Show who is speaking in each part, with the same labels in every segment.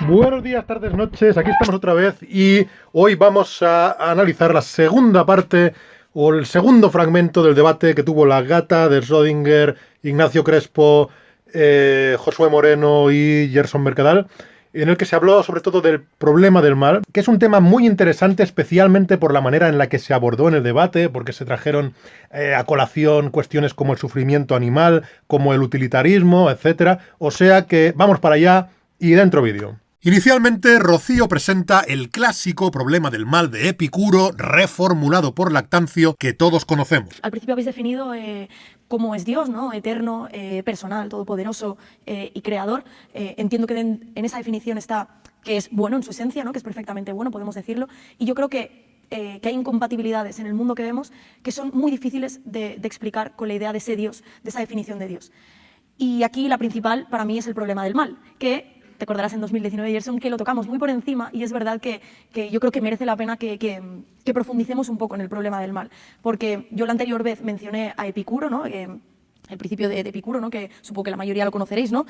Speaker 1: Buenos días, tardes, noches, aquí estamos otra vez y hoy vamos a analizar la segunda parte o el segundo fragmento del debate que tuvo la gata de Schrödinger, Ignacio Crespo, Josué Moreno y Gerson Mercadal, en el que se habló sobre todo del problema del mal, que es un tema muy interesante especialmente por la manera en la que se abordó en el debate, porque se trajeron a colación cuestiones como el sufrimiento animal, como el utilitarismo, etc. O sea que vamos para allá y dentro vídeo. Inicialmente, Rocío presenta el clásico problema del mal de Epicuro, reformulado por Lactancio, que todos conocemos.
Speaker 2: Al principio habéis definido cómo es Dios, ¿no? Eterno, personal, todopoderoso y creador. Entiendo que en esa definición está que es bueno en su esencia, ¿no? Que es perfectamente bueno, podemos decirlo. Y yo creo que hay incompatibilidades en el mundo que vemos que son muy difíciles de explicar con la idea de ese Dios, de esa definición de Dios. Y aquí la principal para mí es el problema del mal, que te acordarás en 2019, Gerson, que lo tocamos muy por encima y es verdad que yo creo que merece la pena que profundicemos un poco en el problema del mal. Porque yo la anterior vez mencioné a Epicuro, ¿no? El principio de Epicuro, ¿no? Que supongo que la mayoría lo conoceréis, ¿no?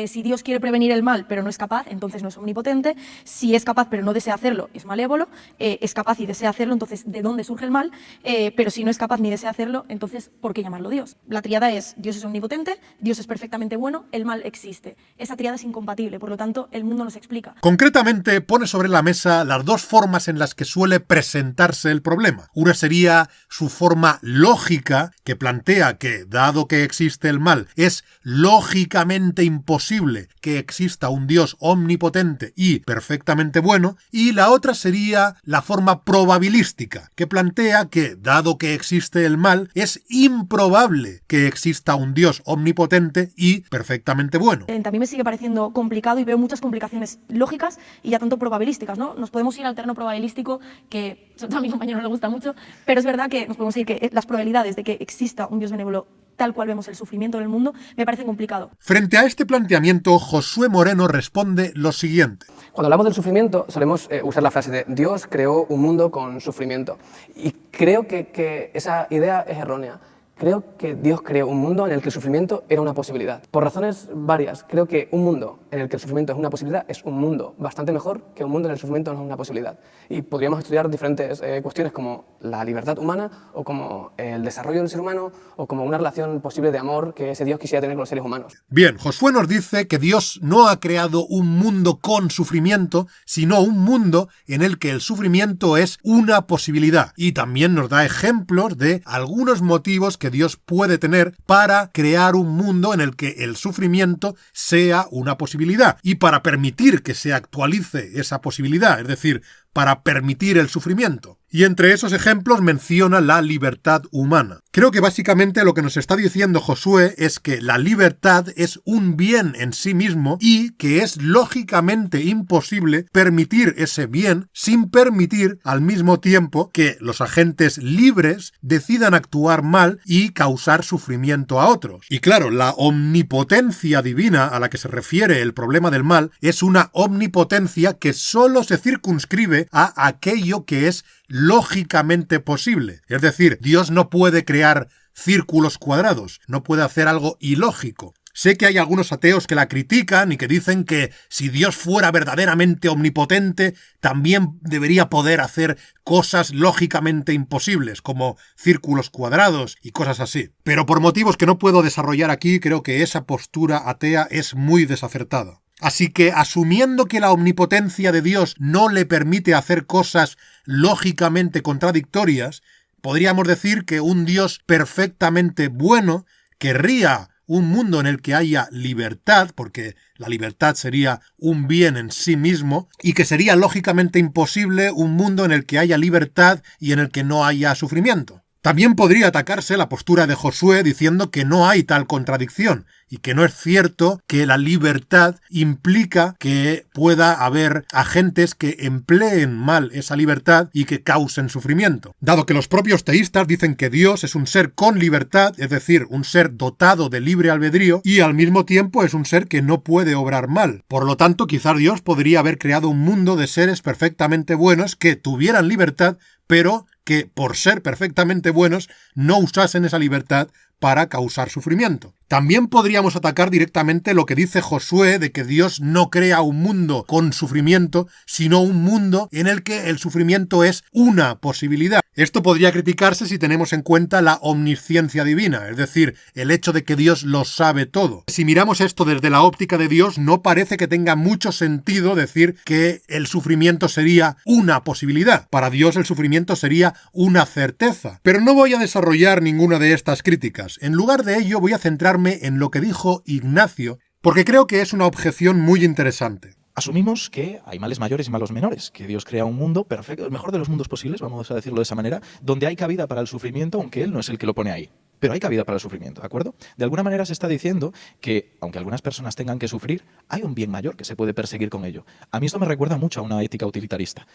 Speaker 2: Si Dios quiere prevenir el mal pero no es capaz, entonces no es omnipotente. Si es capaz pero no desea hacerlo, es malévolo. Es capaz y desea hacerlo, entonces ¿de dónde surge el mal? Pero si no es capaz ni desea hacerlo, entonces ¿por qué llamarlo Dios? La tríada es: Dios es omnipotente, Dios es perfectamente bueno, el mal existe. Esa tríada es incompatible, por lo tanto el mundo nos explica.
Speaker 1: Concretamente pone sobre la mesa las dos formas en las que suele presentarse el problema. Una sería su forma lógica, que plantea que, dado que existe el mal, es lógicamente imposible que exista un Dios omnipotente y perfectamente bueno, y la otra sería la forma probabilística, que plantea que, dado que existe el mal, es improbable que exista un Dios omnipotente y perfectamente bueno.
Speaker 2: También me sigue pareciendo complicado y veo muchas complicaciones lógicas y ya tanto probabilísticas, ¿no? Nos podemos ir al terreno probabilístico, que a mi compañero no le gusta mucho, pero es verdad que nos podemos ir que las probabilidades de que exista un Dios benévolo tal cual vemos el sufrimiento en el mundo, me parece complicado.
Speaker 1: Frente a este planteamiento, Josué Moreno responde lo siguiente.
Speaker 3: Cuando hablamos del sufrimiento, solemos usar la frase de Dios creó un mundo con sufrimiento. Y creo que esa idea es errónea. Creo que Dios creó un mundo en el que el sufrimiento era una posibilidad. Por razones varias, creo que un mundo en el que el sufrimiento es una posibilidad es un mundo bastante mejor que un mundo en el que el sufrimiento no es una posibilidad. Y podríamos estudiar diferentes cuestiones como la libertad humana o como el desarrollo del ser humano o como una relación posible de amor que ese Dios quisiera tener con los seres humanos.
Speaker 1: Bien, Josué nos dice que Dios no ha creado un mundo con sufrimiento, sino un mundo en el que el sufrimiento es una posibilidad. Y también nos da ejemplos de algunos motivos que Dios puede tener para crear un mundo en el que el sufrimiento sea una posibilidad y para permitir que se actualice esa posibilidad, es decir, para permitir el sufrimiento. Y entre esos ejemplos menciona la libertad humana. Creo que básicamente lo que nos está diciendo Josué es que la libertad es un bien en sí mismo y que es lógicamente imposible permitir ese bien sin permitir al mismo tiempo que los agentes libres decidan actuar mal y causar sufrimiento a otros. Y claro, la omnipotencia divina a la que se refiere el problema del mal es una omnipotencia que solo se circunscribe a aquello que es lógicamente posible. Es decir, Dios no puede crear círculos cuadrados, no puede hacer algo ilógico. Sé que hay algunos ateos que la critican y que dicen que si Dios fuera verdaderamente omnipotente, también debería poder hacer cosas lógicamente imposibles, como círculos cuadrados y cosas así. Pero por motivos que no puedo desarrollar aquí, creo que esa postura atea es muy desacertada. Así que, asumiendo que la omnipotencia de Dios no le permite hacer cosas lógicamente contradictorias, podríamos decir que un Dios perfectamente bueno querría un mundo en el que haya libertad, porque la libertad sería un bien en sí mismo, y que sería lógicamente imposible un mundo en el que haya libertad y en el que no haya sufrimiento. También podría atacarse la postura de Josué diciendo que no hay tal contradicción y que no es cierto que la libertad implica que pueda haber agentes que empleen mal esa libertad y que causen sufrimiento. Dado que los propios teístas dicen que Dios es un ser con libertad, es decir, un ser dotado de libre albedrío, y al mismo tiempo es un ser que no puede obrar mal. Por lo tanto, quizás Dios podría haber creado un mundo de seres perfectamente buenos que tuvieran libertad, pero que por ser perfectamente buenos no usasen esa libertad para causar sufrimiento. También podríamos atacar directamente lo que dice Josué de que Dios no crea un mundo con sufrimiento, sino un mundo en el que el sufrimiento es una posibilidad. Esto podría criticarse si tenemos en cuenta la omnisciencia divina, es decir, el hecho de que Dios lo sabe todo. Si miramos esto desde la óptica de Dios, no parece que tenga mucho sentido decir que el sufrimiento sería una posibilidad. Para Dios el sufrimiento sería una certeza. Pero no voy a desarrollar ninguna de estas críticas. En lugar de ello, voy a centrarme en lo que dijo Ignacio, porque creo que es una objeción muy interesante.
Speaker 4: Asumimos que hay males mayores y malos menores, que Dios crea un mundo perfecto, el mejor de los mundos posibles, vamos a decirlo de esa manera, donde hay cabida para el sufrimiento, aunque Él no es el que lo pone ahí. Pero hay cabida para el sufrimiento, ¿de acuerdo? De alguna manera se está diciendo que, aunque algunas personas tengan que sufrir, hay un bien mayor que se puede perseguir con ello. A mí esto me recuerda mucho a una ética utilitarista.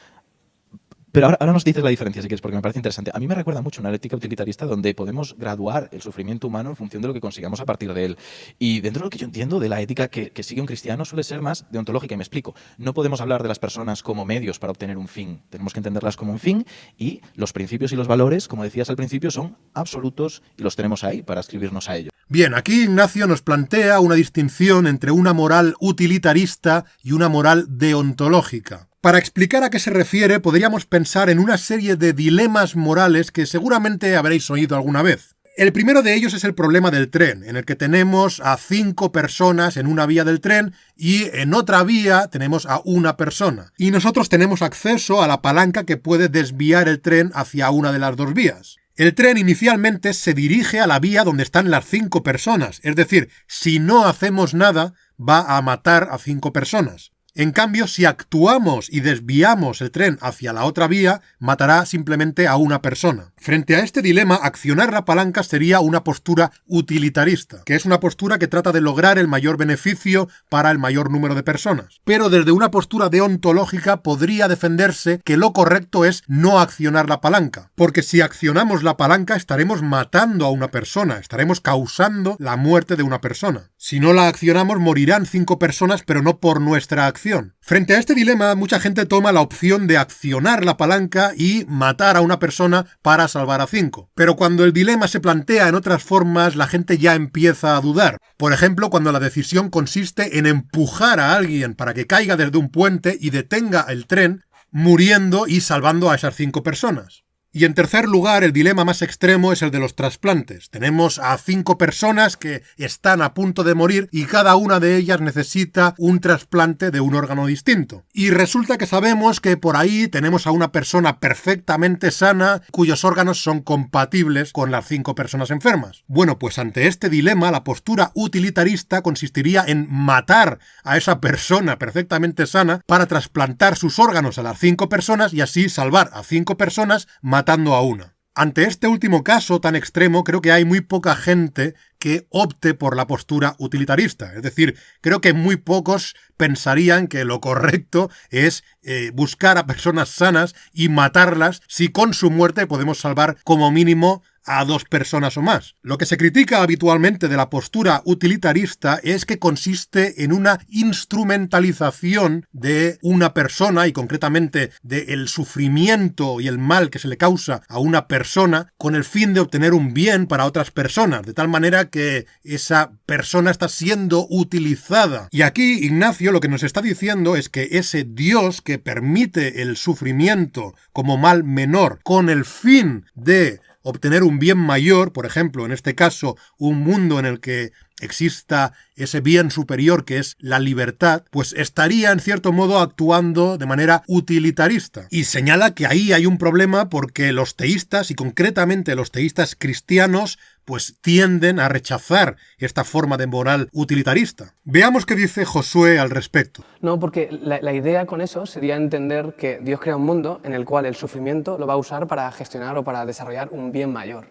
Speaker 4: Pero ahora nos dices la diferencia, si quieres, porque me parece interesante. A mí me recuerda mucho una ética utilitarista donde podemos graduar el sufrimiento humano en función de lo que consigamos a partir de él. Y dentro de lo que yo entiendo de la ética que sigue un cristiano suele ser más deontológica, y me explico. No podemos hablar de las personas como medios para obtener un fin. Tenemos que entenderlas como un fin, y los principios y los valores, como decías al principio, son absolutos y los tenemos ahí para escribirnos a ello.
Speaker 1: Bien, aquí Ignacio nos plantea una distinción entre una moral utilitarista y una moral deontológica. Para explicar a qué se refiere, podríamos pensar en una serie de dilemas morales que seguramente habréis oído alguna vez. El primero de ellos es el problema del tren, en el que tenemos a 5 personas en una vía del tren y en otra vía tenemos a una persona. Y nosotros tenemos acceso a la palanca que puede desviar el tren hacia una de las dos vías. El tren inicialmente se dirige a la vía donde están las 5 personas, es decir, si no hacemos nada, va a matar a 5 personas. En cambio, si actuamos y desviamos el tren hacia la otra vía, matará simplemente a una persona. Frente a este dilema, accionar la palanca sería una postura utilitarista, que es una postura que trata de lograr el mayor beneficio para el mayor número de personas. Pero desde una postura deontológica podría defenderse que lo correcto es no accionar la palanca, porque si accionamos la palanca estaremos matando a una persona, estaremos causando la muerte de una persona. Si no la accionamos, morirán 5 personas, pero no por nuestra acción. Frente a este dilema, mucha gente toma la opción de accionar la palanca y matar a una persona para salvar a 5. Pero cuando el dilema se plantea en otras formas, la gente ya empieza a dudar. Por ejemplo, cuando la decisión consiste en empujar a alguien para que caiga desde un puente y detenga el tren, muriendo y salvando a esas 5 personas. Y en tercer lugar, el dilema más extremo es el de los trasplantes. Tenemos a 5 personas que están a punto de morir y cada una de ellas necesita un trasplante de un órgano distinto. Y resulta que sabemos que por ahí tenemos a una persona perfectamente sana cuyos órganos son compatibles con las 5 personas enfermas. Bueno, pues ante este dilema, la postura utilitarista consistiría en matar a esa persona perfectamente sana para trasplantar sus órganos a las 5 personas y así salvar a 5 personas matando a una. Ante este último caso tan extremo, creo que hay muy poca gente que opte por la postura utilitarista. Es decir, creo que muy pocos pensarían que lo correcto es buscar a personas sanas y matarlas si con su muerte podemos salvar como mínimo a 2 personas o más. Lo que se critica habitualmente de la postura utilitarista es que consiste en una instrumentalización de una persona y concretamente del sufrimiento y el mal que se le causa a una persona con el fin de obtener un bien para otras personas, de tal manera que esa persona está siendo utilizada. Y aquí Ignacio lo que nos está diciendo es que ese Dios que permite el sufrimiento como mal menor con el fin de obtener un bien mayor, por ejemplo, en este caso, un mundo en el que exista ese bien superior que es la libertad, pues estaría en cierto modo actuando de manera utilitarista. Y señala que ahí hay un problema porque los teístas, y concretamente los teístas cristianos, pues tienden a rechazar esta forma de moral utilitarista. Veamos qué dice Josué al respecto.
Speaker 3: No, porque la idea con eso sería entender que Dios crea un mundo en el cual el sufrimiento lo va a usar para gestionar o para desarrollar un bien mayor.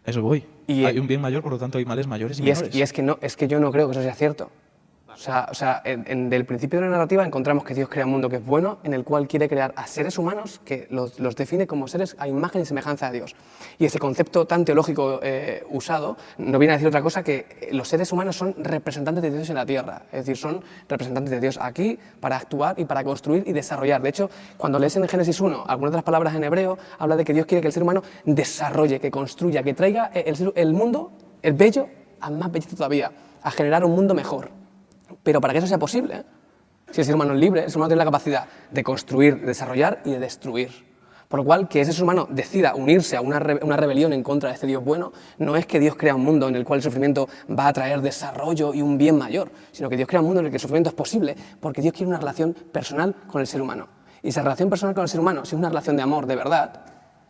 Speaker 4: Eso voy.
Speaker 3: Y
Speaker 4: hay un bien mayor, por lo tanto hay males mayores y menores.
Speaker 3: Es que yo no creo que eso sea cierto. O sea, del principio de la narrativa encontramos que Dios crea un mundo que es bueno, en el cual quiere crear a seres humanos que los define como seres a imagen y semejanza de Dios. Y ese concepto tan teológico usado no viene a decir otra cosa que los seres humanos son representantes de Dios en la tierra. Es decir, son representantes de Dios aquí para actuar y para construir y desarrollar. De hecho, cuando lees en Génesis 1 algunas de las palabras en hebreo, habla de que Dios quiere que el ser humano desarrolle, que construya, que traiga el mundo, el bello, a más belleza todavía, a generar un mundo mejor. Pero para que eso sea posible, si el ser humano es libre, el ser humano tiene la capacidad de construir, de desarrollar y de destruir. Por lo cual, que ese ser humano decida unirse a una rebelión en contra de este Dios bueno, no es que Dios crea un mundo en el cual el sufrimiento va a traer desarrollo y un bien mayor, sino que Dios crea un mundo en el que el sufrimiento es posible porque Dios quiere una relación personal con el ser humano. Y esa relación personal con el ser humano, si es una relación de amor de verdad,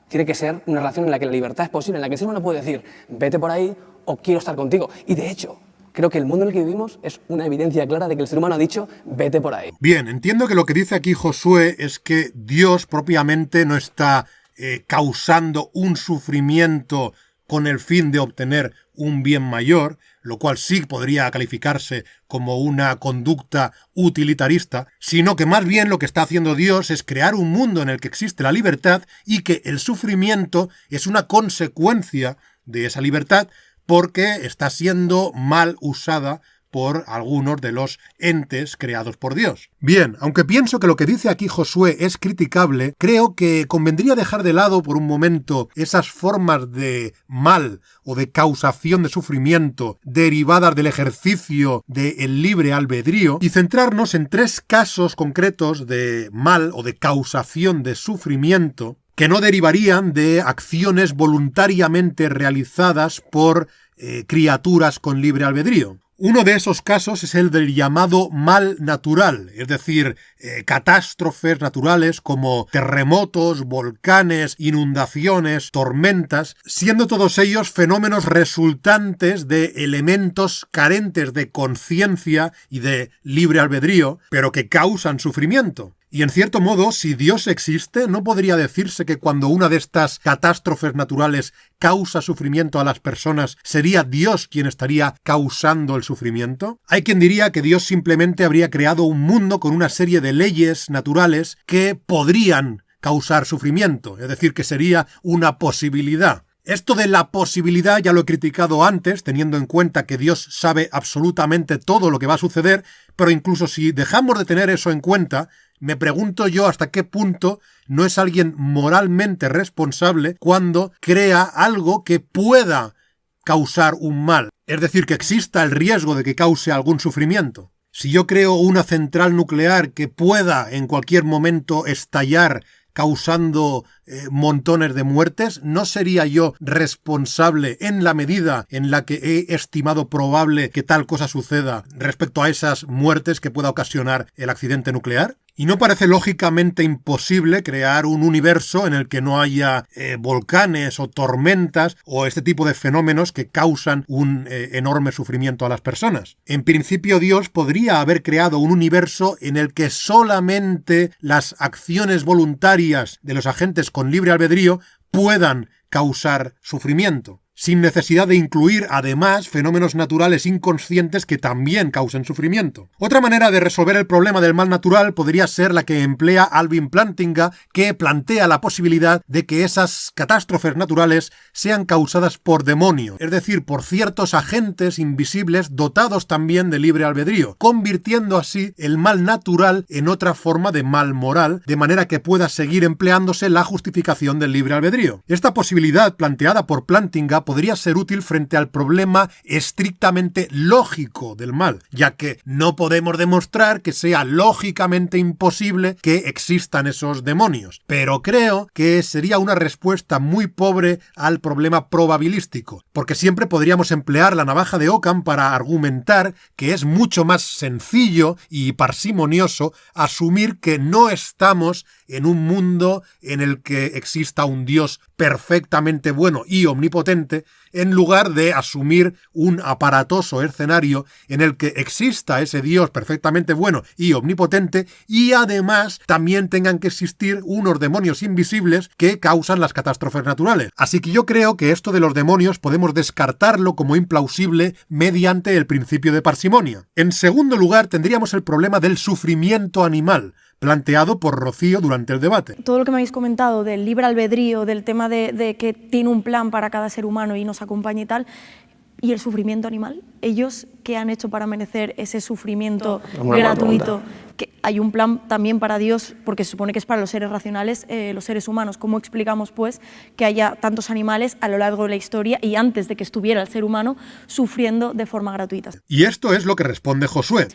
Speaker 3: tiene que ser una relación en la que la libertad es posible, en la que el ser humano puede decir, vete por ahí o quiero estar contigo. Y de hecho, creo que el mundo en el que vivimos es una evidencia clara de que el ser humano ha dicho, vete por ahí.
Speaker 1: Bien, entiendo que lo que dice aquí Josué es que Dios propiamente no está causando un sufrimiento con el fin de obtener un bien mayor, lo cual sí podría calificarse como una conducta utilitarista, sino que más bien lo que está haciendo Dios es crear un mundo en el que existe la libertad y que el sufrimiento es una consecuencia de esa libertad, porque está siendo mal usada por algunos de los entes creados por Dios. Bien, aunque pienso que lo que dice aquí Josué es criticable, creo que convendría dejar de lado por un momento esas formas de mal o de causación de sufrimiento derivadas del ejercicio del libre albedrío y centrarnos en 3 casos concretos de mal o de causación de sufrimiento que no derivarían de acciones voluntariamente realizadas por criaturas con libre albedrío. Uno de esos casos es el del llamado mal natural, es decir, catástrofes naturales como terremotos, volcanes, inundaciones, tormentas, siendo todos ellos fenómenos resultantes de elementos carentes de conciencia y de libre albedrío, pero que causan sufrimiento. Y en cierto modo, si Dios existe, ¿no podría decirse que cuando una de estas catástrofes naturales causa sufrimiento a las personas, sería Dios quien estaría causando el sufrimiento? Hay quien diría que Dios simplemente habría creado un mundo con una serie de leyes naturales que podrían causar sufrimiento, es decir, que sería una posibilidad. Esto de la posibilidad ya lo he criticado antes, teniendo en cuenta que Dios sabe absolutamente todo lo que va a suceder, pero incluso si dejamos de tener eso en cuenta, me pregunto yo hasta qué punto no es alguien moralmente responsable cuando crea algo que pueda causar un mal, es decir, que exista el riesgo de que cause algún sufrimiento. Si yo creo una central nuclear que pueda en cualquier momento estallar causando montones de muertes, ¿no sería yo responsable en la medida en la que he estimado probable que tal cosa suceda respecto a esas muertes que pueda ocasionar el accidente nuclear? ¿Y no parece lógicamente imposible crear un universo en el que no haya volcanes o tormentas o este tipo de fenómenos que causan un enorme sufrimiento a las personas? En principio, Dios podría haber creado un universo en el que solamente las acciones voluntarias de los agentes con libre albedrío puedan causar sufrimiento, sin necesidad de incluir, además, fenómenos naturales inconscientes que también causen sufrimiento. Otra manera de resolver el problema del mal natural podría ser la que emplea Alvin Plantinga, que plantea la posibilidad de que esas catástrofes naturales sean causadas por demonios, es decir, por ciertos agentes invisibles dotados también de libre albedrío, convirtiendo así el mal natural en otra forma de mal moral, de manera que pueda seguir empleándose la justificación del libre albedrío. Esta posibilidad planteada por Plantinga podría ser útil frente al problema estrictamente lógico del mal, ya que no podemos demostrar que sea lógicamente imposible que existan esos demonios. Pero creo que sería una respuesta muy pobre al problema probabilístico, porque siempre podríamos emplear la navaja de Occam para argumentar que es mucho más sencillo y parsimonioso asumir que no estamos en un mundo en el que exista un Dios perfectamente bueno y omnipotente, en lugar de asumir un aparatoso escenario en el que exista ese Dios perfectamente bueno y omnipotente y además también tengan que existir unos demonios invisibles que causan las catástrofes naturales. Así que yo creo que esto de los demonios podemos descartarlo como implausible mediante el principio de parsimonia. En segundo lugar, tendríamos el problema del sufrimiento animal, planteado por Rocío durante el debate.
Speaker 2: Todo lo que me habéis comentado del libre albedrío, del tema de que tiene un plan para cada ser humano y nos acompaña y tal, ¿y el sufrimiento animal? ellos qué han hecho para merecer ese sufrimiento
Speaker 3: Muy buena
Speaker 2: gratuito. Que hay un plan también para Dios, porque se supone que es para los seres racionales, los seres humanos. ¿Cómo explicamos, pues, que haya tantos animales a lo largo de la historia y antes de que estuviera el ser humano sufriendo de forma gratuita?
Speaker 1: Y esto es lo que responde Josué.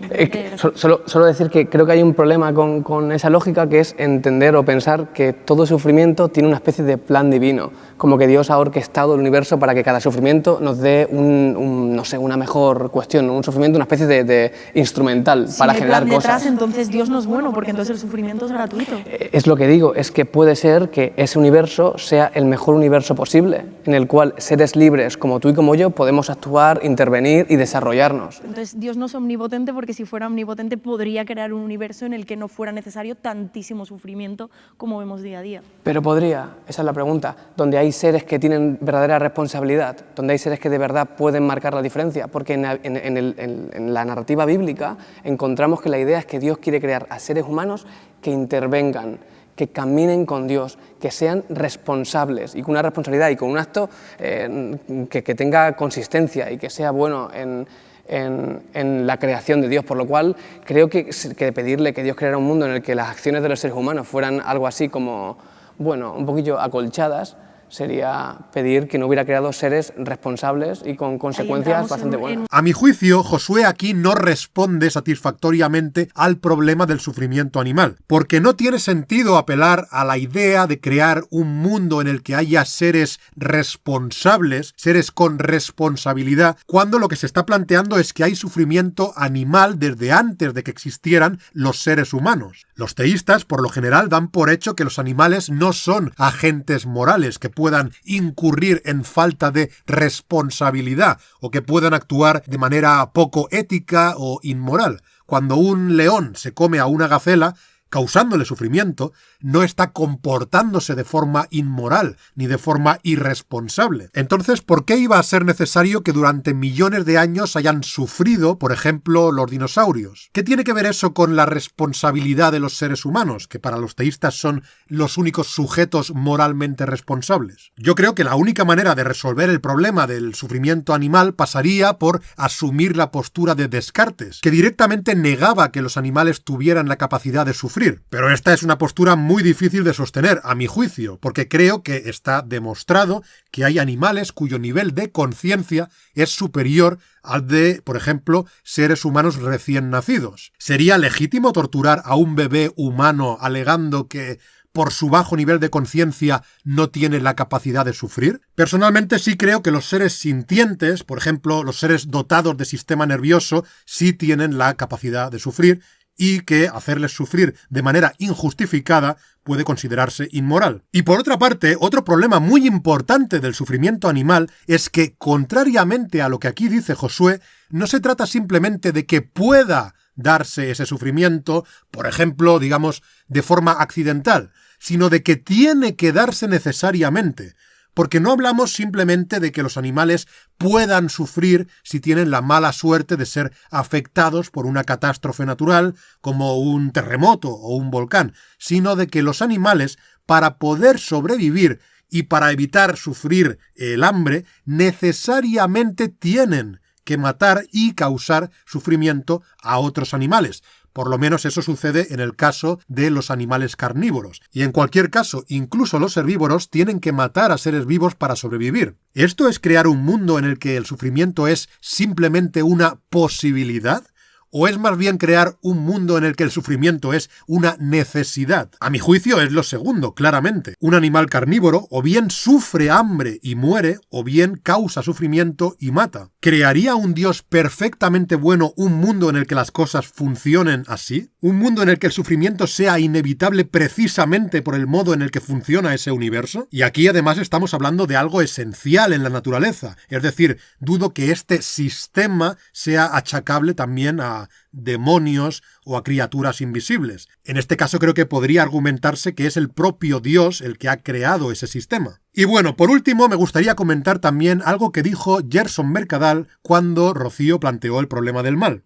Speaker 3: Solo decir que creo que hay un problema con esa lógica, que es entender o pensar que todo sufrimiento tiene una especie de plan divino, como que Dios ha orquestado el universo para que cada sufrimiento nos dé no sé, una mejor cuestión, un sufrimiento, una especie de instrumental para generar cosas.
Speaker 2: Entonces Dios no es bueno, porque entonces el sufrimiento es gratuito.
Speaker 3: Es lo que digo, es que puede ser que ese universo sea el mejor universo posible, en el cual seres libres como tú y como yo podemos actuar, intervenir y desarrollarnos.
Speaker 2: Entonces Dios no es omnipotente, porque si fuera omnipotente podría crear un universo en el que no fuera necesario tantísimo sufrimiento como vemos día a día.
Speaker 3: Pero podría, esa es la pregunta, donde hay seres que tienen verdadera responsabilidad, donde hay seres que de verdad pueden marcar la diferencia, porque en la narrativa bíblica encontramos que la idea es que Dios quiere crear a seres humanos que intervengan, que caminen con Dios, que sean responsables y con una responsabilidad y con un acto que tenga consistencia y que sea bueno en la creación de Dios, por lo cual creo que pedirle que Dios creara un mundo en el que las acciones de los seres humanos fueran algo así como, bueno, un poquillo acolchadas, sería pedir que no hubiera creado seres responsables y con consecuencias bastante buenas.
Speaker 1: A mi juicio, Josué aquí no responde satisfactoriamente al problema del sufrimiento animal, porque no tiene sentido apelar a la idea de crear un mundo en el que haya seres responsables, seres con responsabilidad, cuando lo que se está planteando es que hay sufrimiento animal desde antes de que existieran los seres humanos. Los teístas, por lo general, dan por hecho que los animales no son agentes morales, que puedan incurrir en falta de responsabilidad o que puedan actuar de manera poco ética o inmoral. Cuando un león se come a una gacela, causándole sufrimiento, no está comportándose de forma inmoral ni de forma irresponsable. Entonces, ¿por qué iba a ser necesario que durante millones de años hayan sufrido, por ejemplo, los dinosaurios? ¿Qué tiene que ver eso con la responsabilidad de los seres humanos, que para los teístas son los únicos sujetos moralmente responsables? Yo creo que la única manera de resolver el problema del sufrimiento animal pasaría por asumir la postura de Descartes, que directamente negaba que los animales tuvieran la capacidad de sufrir. Pero esta es una postura muy difícil de sostener, a mi juicio, porque creo que está demostrado que hay animales cuyo nivel de conciencia es superior al de, por ejemplo, seres humanos recién nacidos. ¿Sería legítimo torturar a un bebé humano alegando que por su bajo nivel de conciencia no tiene la capacidad de sufrir? Personalmente sí creo que los seres sintientes, por ejemplo, los seres dotados de sistema nervioso, sí tienen la capacidad de sufrir, y que hacerles sufrir de manera injustificada puede considerarse inmoral. Y por otra parte, otro problema muy importante del sufrimiento animal es que, contrariamente a lo que aquí dice Josué, no se trata simplemente de que pueda darse ese sufrimiento, por ejemplo, digamos, de forma accidental, sino de que tiene que darse necesariamente. Porque no hablamos simplemente de que los animales puedan sufrir si tienen la mala suerte de ser afectados por una catástrofe natural como un terremoto o un volcán, sino de que los animales, para poder sobrevivir y para evitar sufrir el hambre, necesariamente tienen que matar y causar sufrimiento a otros animales. Por lo menos eso sucede en el caso de los animales carnívoros. Y en cualquier caso, incluso los herbívoros tienen que matar a seres vivos para sobrevivir. ¿Esto es crear un mundo en el que el sufrimiento es simplemente una posibilidad? ¿O es más bien crear un mundo en el que el sufrimiento es una necesidad? A mi juicio es lo segundo, claramente. Un animal carnívoro o bien sufre hambre y muere, o bien causa sufrimiento y mata. ¿Crearía un Dios perfectamente bueno un mundo en el que las cosas funcionen así? ¿Un mundo en el que el sufrimiento sea inevitable precisamente por el modo en el que funciona ese universo? Y aquí además estamos hablando de algo esencial en la naturaleza. Es decir, dudo que este sistema sea achacable también a demonios o a criaturas invisibles. En este caso creo que podría argumentarse que es el propio Dios el que ha creado ese sistema. Y bueno, por último me gustaría comentar también algo que dijo Gerson Mercadal cuando Rocío planteó el problema del mal.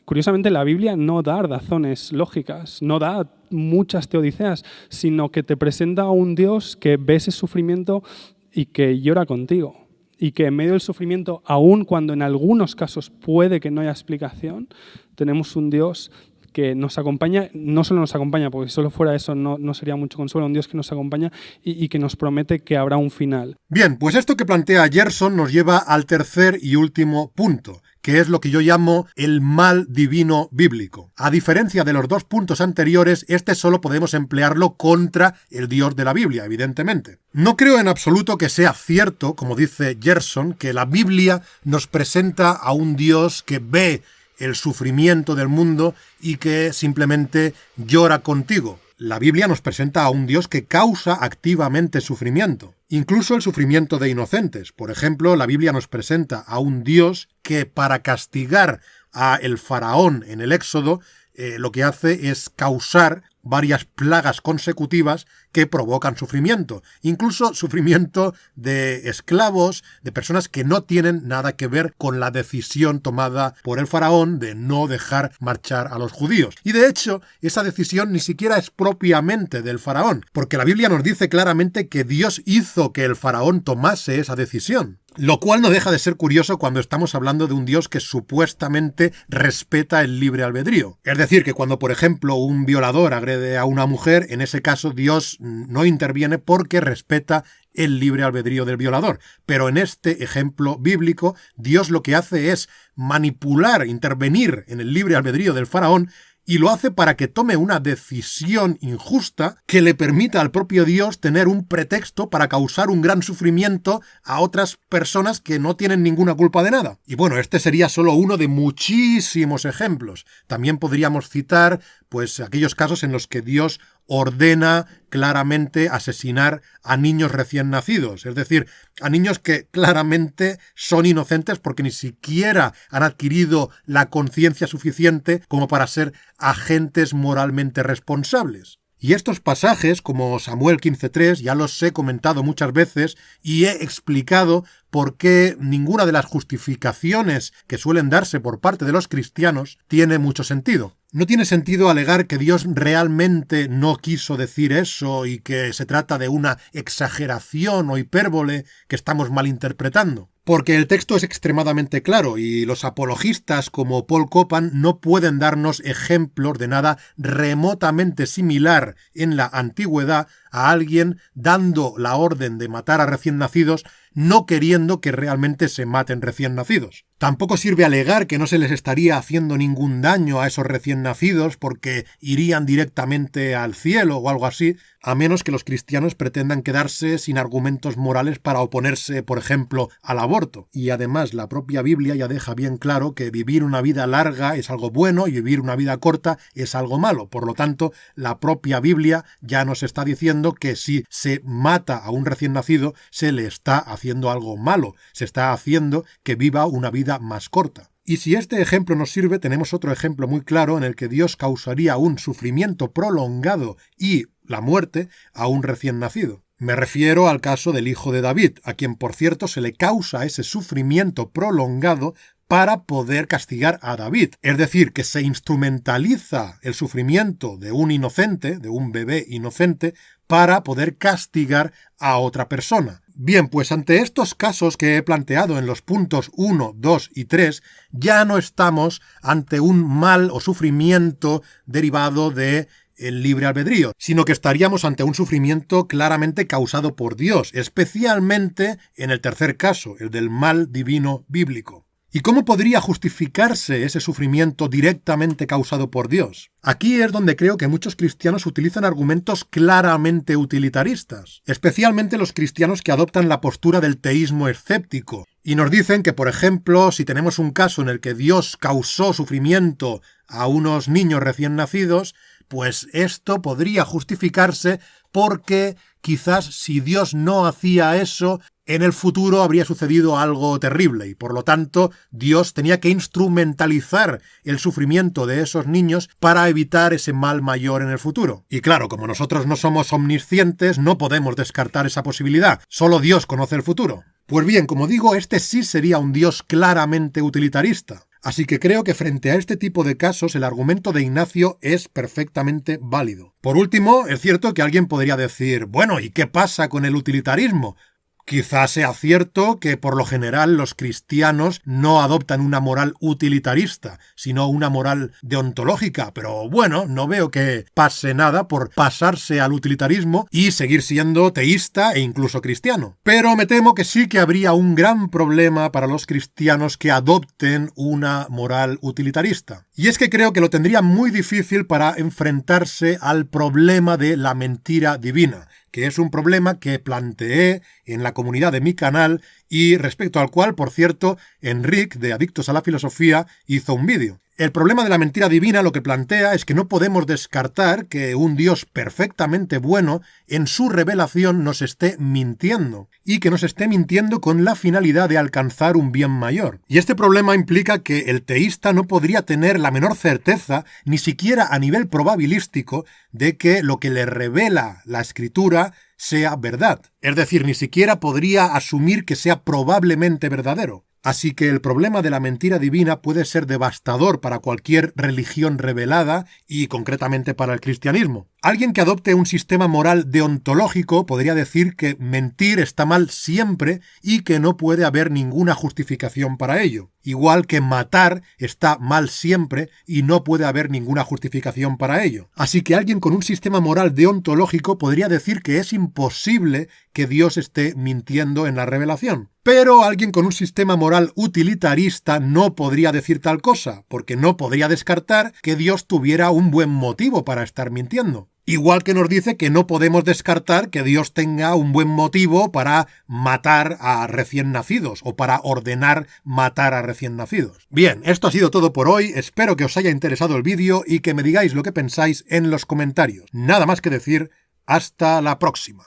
Speaker 5: Curiosamente la Biblia no da razones lógicas, no da muchas teodiceas, sino que te presenta a un Dios que ve ese sufrimiento y que llora contigo. y que en medio del sufrimiento, aun cuando en algunos casos puede que no haya explicación, tenemos un Dios que nos acompaña, no solo nos acompaña, porque si solo fuera eso no sería mucho consuelo, un Dios que nos acompaña y que nos promete que habrá un final.
Speaker 1: Bien, pues esto que plantea Gerson nos lleva al tercer y último punto, que es lo que yo llamo el mal divino bíblico. A diferencia de los dos puntos anteriores, este solo podemos emplearlo contra el Dios de la Biblia, evidentemente. No creo en absoluto que sea cierto, como dice Gerson, que la Biblia nos presenta a un Dios que ve el sufrimiento del mundo y que simplemente llora contigo. La Biblia nos presenta a un Dios que causa activamente sufrimiento, incluso el sufrimiento de inocentes. Por ejemplo, la Biblia nos presenta a un Dios que para castigar a el faraón en el Éxodo, lo que hace es causar varias plagas consecutivas que provocan sufrimiento, incluso sufrimiento de esclavos, de personas que no tienen nada que ver con la decisión tomada por el faraón de no dejar marchar a los judíos. Y de hecho, esa decisión ni siquiera es propiamente del faraón, porque la Biblia nos dice claramente que Dios hizo que el faraón tomase esa decisión. Lo cual no deja de ser curioso cuando estamos hablando de un Dios que supuestamente respeta el libre albedrío. Es decir, que cuando, por ejemplo, un violador agrede a una mujer, en ese caso Dios no interviene porque respeta el libre albedrío del violador. Pero en este ejemplo bíblico, Dios lo que hace es manipular, intervenir en el libre albedrío del faraón, y lo hace para que tome una decisión injusta que le permita al propio Dios tener un pretexto para causar un gran sufrimiento a otras personas que no tienen ninguna culpa de nada. Y bueno, este sería solo uno de muchísimos ejemplos. También podríamos citar, pues, aquellos casos en los que Dios ordena claramente asesinar a niños recién nacidos, es decir, a niños que claramente son inocentes porque ni siquiera han adquirido la conciencia suficiente como para ser agentes moralmente responsables. Y estos pasajes, como Samuel 15:3, ya los he comentado muchas veces y he explicado por qué ninguna de las justificaciones que suelen darse por parte de los cristianos tiene mucho sentido. No tiene sentido alegar que Dios realmente no quiso decir eso y que se trata de una exageración o hipérbole que estamos malinterpretando. Porque el texto es extremadamente claro y los apologistas como Paul Copan no pueden darnos ejemplos de nada remotamente similar en la antigüedad a alguien dando la orden de matar a recién nacidos no queriendo que realmente se maten recién nacidos. Tampoco sirve alegar que no se les estaría haciendo ningún daño a esos recién nacidos porque irían directamente al cielo o algo así, a menos que los cristianos pretendan quedarse sin argumentos morales para oponerse, por ejemplo, al aborto. Y además la propia Biblia ya deja bien claro que vivir una vida larga es algo bueno y vivir una vida corta es algo malo. Por lo tanto, la propia Biblia ya nos está diciendo que si se mata a un recién nacido, se le está haciendo algo malo, se está haciendo que viva una vida más corta. Y si este ejemplo nos sirve, tenemos otro ejemplo muy claro en el que Dios causaría un sufrimiento prolongado y la muerte a un recién nacido. Me refiero al caso del hijo de David, a quien por cierto se le causa ese sufrimiento prolongado para poder castigar a David. Es decir, que se instrumentaliza el sufrimiento de un inocente, de un bebé inocente, para poder castigar a otra persona. Bien, pues ante estos casos que he planteado en los puntos 1, 2 y 3, ya no estamos ante un mal o sufrimiento derivado de el libre albedrío, sino que estaríamos ante un sufrimiento claramente causado por Dios, especialmente en el tercer caso, el del mal divino bíblico. ¿Y cómo podría justificarse ese sufrimiento directamente causado por Dios? Aquí es donde creo que muchos cristianos utilizan argumentos claramente utilitaristas, especialmente los cristianos que adoptan la postura del teísmo escéptico, y nos dicen que, por ejemplo, si tenemos un caso en el que Dios causó sufrimiento a unos niños recién nacidos, pues esto podría justificarse porque quizás si Dios no hacía eso, en el futuro habría sucedido algo terrible y por lo tanto Dios tenía que instrumentalizar el sufrimiento de esos niños para evitar ese mal mayor en el futuro. Y claro, como nosotros no somos omniscientes, no podemos descartar esa posibilidad. Solo Dios conoce el futuro. Pues bien, como digo, este sí sería un Dios claramente utilitarista. Así que creo que frente a este tipo de casos el argumento de Ignacio es perfectamente válido. Por último, es cierto que alguien podría decir, bueno, ¿y qué pasa con el utilitarismo? Quizás sea cierto que por lo general los cristianos no adoptan una moral utilitarista, sino una moral deontológica, pero bueno, no veo que pase nada por pasarse al utilitarismo y seguir siendo teísta e incluso cristiano. Pero me temo que sí que habría un gran problema para los cristianos que adopten una moral utilitarista. Y es que creo que lo tendría muy difícil para enfrentarse al problema de la mentira divina, que es un problema que planteé en la comunidad de mi canal y respecto al cual, por cierto, Enric, de Adictos a la Filosofía, hizo un vídeo. El problema de la mentira divina lo que plantea es que no podemos descartar que un Dios perfectamente bueno en su revelación nos esté mintiendo, y que nos esté mintiendo con la finalidad de alcanzar un bien mayor. Y este problema implica que el teísta no podría tener la menor certeza, ni siquiera a nivel probabilístico, de que lo que le revela la Escritura sea verdad. Es decir, ni siquiera podría asumir que sea probablemente verdadero. Así que el problema de la mentira divina puede ser devastador para cualquier religión revelada y concretamente para el cristianismo. Alguien que adopte un sistema moral deontológico podría decir que mentir está mal siempre y que no puede haber ninguna justificación para ello. Igual que matar está mal siempre y no puede haber ninguna justificación para ello. Así que alguien con un sistema moral deontológico podría decir que es imposible que Dios esté mintiendo en la revelación. Pero alguien con un sistema moral utilitarista no podría decir tal cosa, porque no podría descartar que Dios tuviera un buen motivo para estar mintiendo. Igual que nos dice que no podemos descartar que Dios tenga un buen motivo para matar a recién nacidos o para ordenar matar a recién nacidos. Bien, esto ha sido todo por hoy. Espero que os haya interesado el vídeo y que me digáis lo que pensáis en los comentarios. Nada más que decir, hasta la próxima.